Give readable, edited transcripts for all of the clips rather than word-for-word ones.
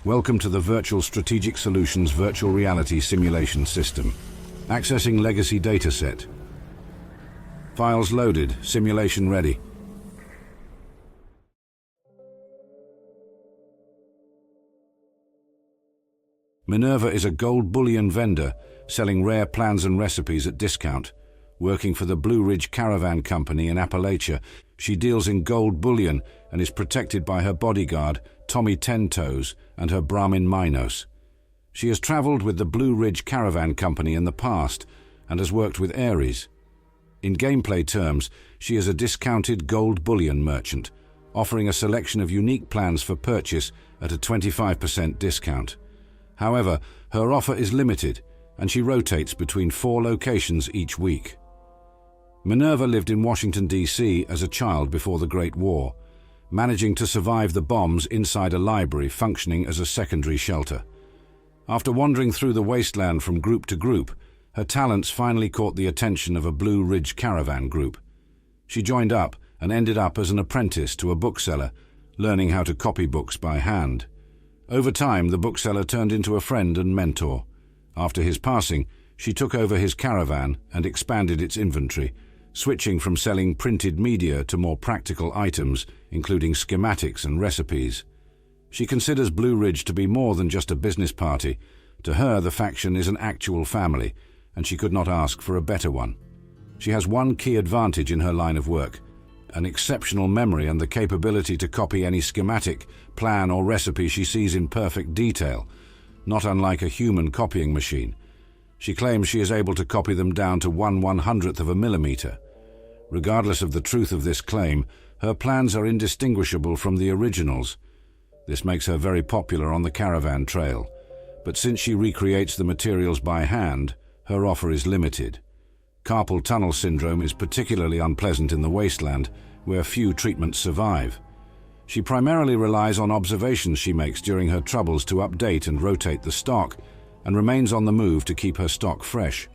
Welcome to the Virtual Strategic Solutions Virtual Reality Simulation System. Accessing Legacy Dataset. Files loaded. Simulation ready. Minerva is a gold bullion vendor selling rare plans and recipes at discount. Working for the Blue Ridge Caravan Company in Appalachia, she deals in gold bullion and is protected by her bodyguard, Tommy Ten Toes, and her Brahmin Minos. She has traveled with the Blue Ridge Caravan Company in the past and has worked with Ares. In gameplay terms, she is a discounted gold bullion merchant, offering a selection of unique plans for purchase at a 25% discount. However, her offer is limited, and she rotates between 4 locations each week. Minerva lived in Washington, D.C. as a child before the Great War, managing to survive the bombs inside a library functioning as a secondary shelter. After wandering through the wasteland from group to group, her talents finally caught the attention of a Blue Ridge Caravan group. She joined up and ended up as an apprentice to a bookseller, learning how to copy books by hand. Over time, the bookseller turned into a friend and mentor. After his passing, she took over his caravan and expanded its inventory, switching from selling printed media to more practical items, including schematics and recipes. She considers Blue Ridge to be more than just a business party. To her, the faction is an actual family, and she could not ask for a better one. She has one key advantage in her line of work: an exceptional memory and the capability to copy any schematic, plan or recipe she sees in perfect detail, not unlike a human copying machine. She claims she is able to copy them down to 1/100th of a millimeter. Regardless of the truth of this claim, her plans are indistinguishable from the originals. This makes her very popular on the caravan trail, but since she recreates the materials by hand, her offer is limited. Carpal tunnel syndrome is particularly unpleasant in the wasteland, where few treatments survive. She primarily relies on observations she makes during her troubles to update and rotate the stock, and remains on the move to keep her stock fresh.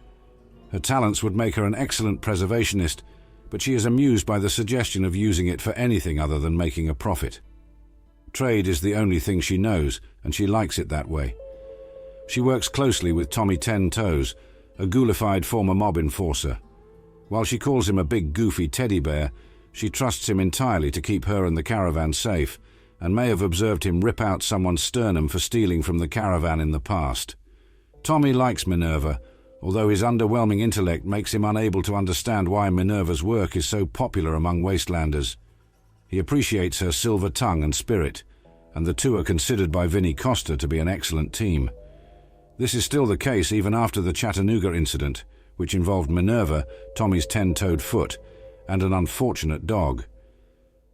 Her talents would make her an excellent preservationist, but she is amused by the suggestion of using it for anything other than making a profit. Trade is the only thing she knows, and she likes it that way. She works closely with Tommy Ten Toes, a ghoulified former mob enforcer. While she calls him a big goofy teddy bear, she trusts him entirely to keep her and the caravan safe, and may have observed him rip out someone's sternum for stealing from the caravan in the past. Tommy likes Minerva, although his underwhelming intellect makes him unable to understand why Minerva's work is so popular among wastelanders. He appreciates her silver tongue and spirit, and the two are considered by Vinnie Costa to be an excellent team. This is still the case even after the Chattanooga incident, which involved Minerva, Tommy's 10-toed foot, and an unfortunate dog.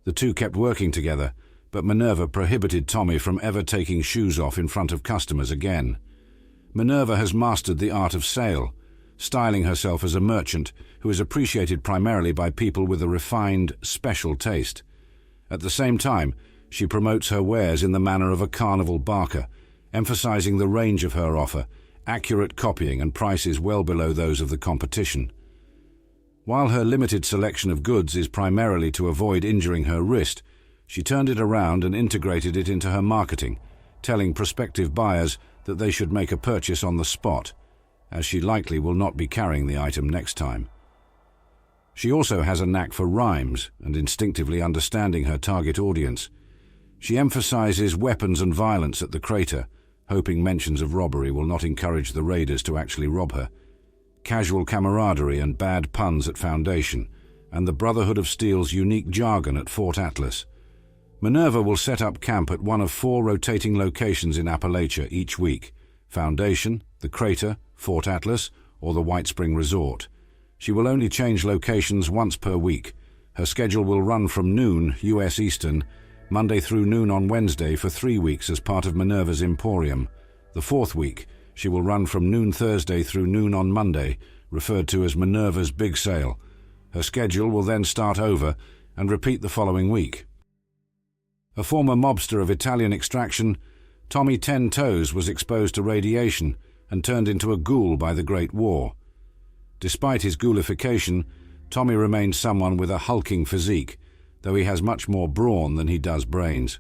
The two kept working together, but Minerva prohibited Tommy from ever taking shoes off in front of customers again. Minerva has mastered the art of sale, styling herself as a merchant who is appreciated primarily by people with a refined, special taste. At the same time, she promotes her wares in the manner of a carnival barker, emphasizing the range of her offer, accurate copying and prices well below those of the competition. While her limited selection of goods is primarily to avoid injuring her wrist, she turned it around and integrated it into her marketing, telling prospective buyers that they should make a purchase on the spot, as she likely will not be carrying the item next time. She also has a knack for rhymes and instinctively understanding her target audience. She emphasizes weapons and violence at the crater, hoping mentions of robbery will not encourage the raiders to actually rob her. Casual camaraderie and bad puns at Foundation, and the Brotherhood of Steel's unique jargon at Fort Atlas. Minerva will set up camp at one of 4 rotating locations in Appalachia each week: Foundation, the Crater, Fort Atlas, or the Whitespring Resort. She will only change locations once per week. Her schedule will run from noon, US Eastern, Monday through noon on Wednesday for 3 weeks as part of Minerva's Emporium. The 4th week, she will run from noon Thursday through noon on Monday, referred to as Minerva's Big Sale. Her schedule will then start over and repeat the following week. A former mobster of Italian extraction, Tommy Ten Toes was exposed to radiation and turned into a ghoul by the Great War. Despite his ghoulification, Tommy remains someone with a hulking physique, though he has much more brawn than he does brains.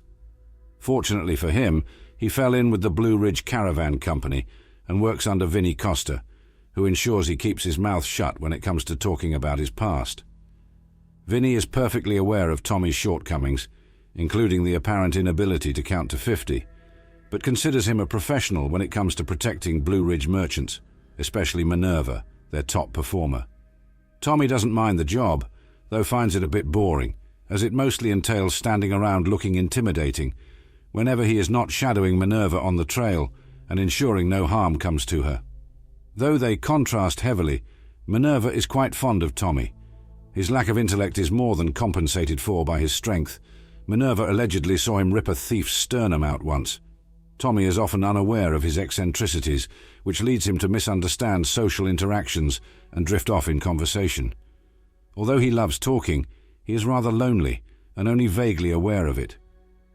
Fortunately for him, He fell in with the Blue Ridge Caravan Company and works under Vinnie Costa, who ensures he keeps his mouth shut when it comes to talking about his past. Vinnie is perfectly aware of Tommy's shortcomings, including the apparent inability to count to 50, but considers him a professional when it comes to protecting Blue Ridge merchants, especially Minerva, their top performer. Tommy doesn't mind the job, though finds it a bit boring, as it mostly entails standing around looking intimidating whenever he is not shadowing Minerva on the trail and ensuring no harm comes to her. Though they contrast heavily, Minerva is quite fond of Tommy. His lack of intellect is more than compensated for by his strength. Minerva allegedly saw him rip a thief's sternum out once. Tommy is often unaware of his eccentricities, which leads him to misunderstand social interactions and drift off in conversation. Although he loves talking, he is rather lonely and only vaguely aware of it.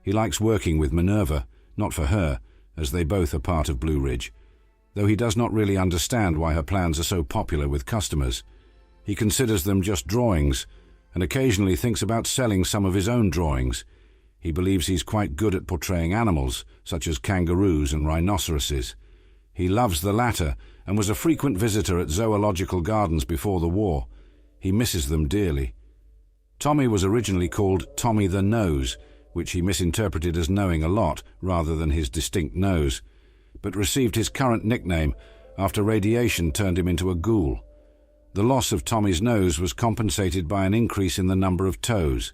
He likes working with Minerva, not for her, as they both are part of Blue Ridge, though he does not really understand why her plans are so popular with customers. He considers them just drawings, and occasionally thinks about selling some of his own drawings. He believes he's quite good at portraying animals, such as kangaroos and rhinoceroses. He loves the latter, and was a frequent visitor at zoological gardens before the war. He misses them dearly. Tommy was originally called Tommy the Nose, which he misinterpreted as knowing a lot rather than his distinct nose, but received his current nickname after radiation turned him into a ghoul. The loss of Tommy's nose was compensated by an increase in the number of toes.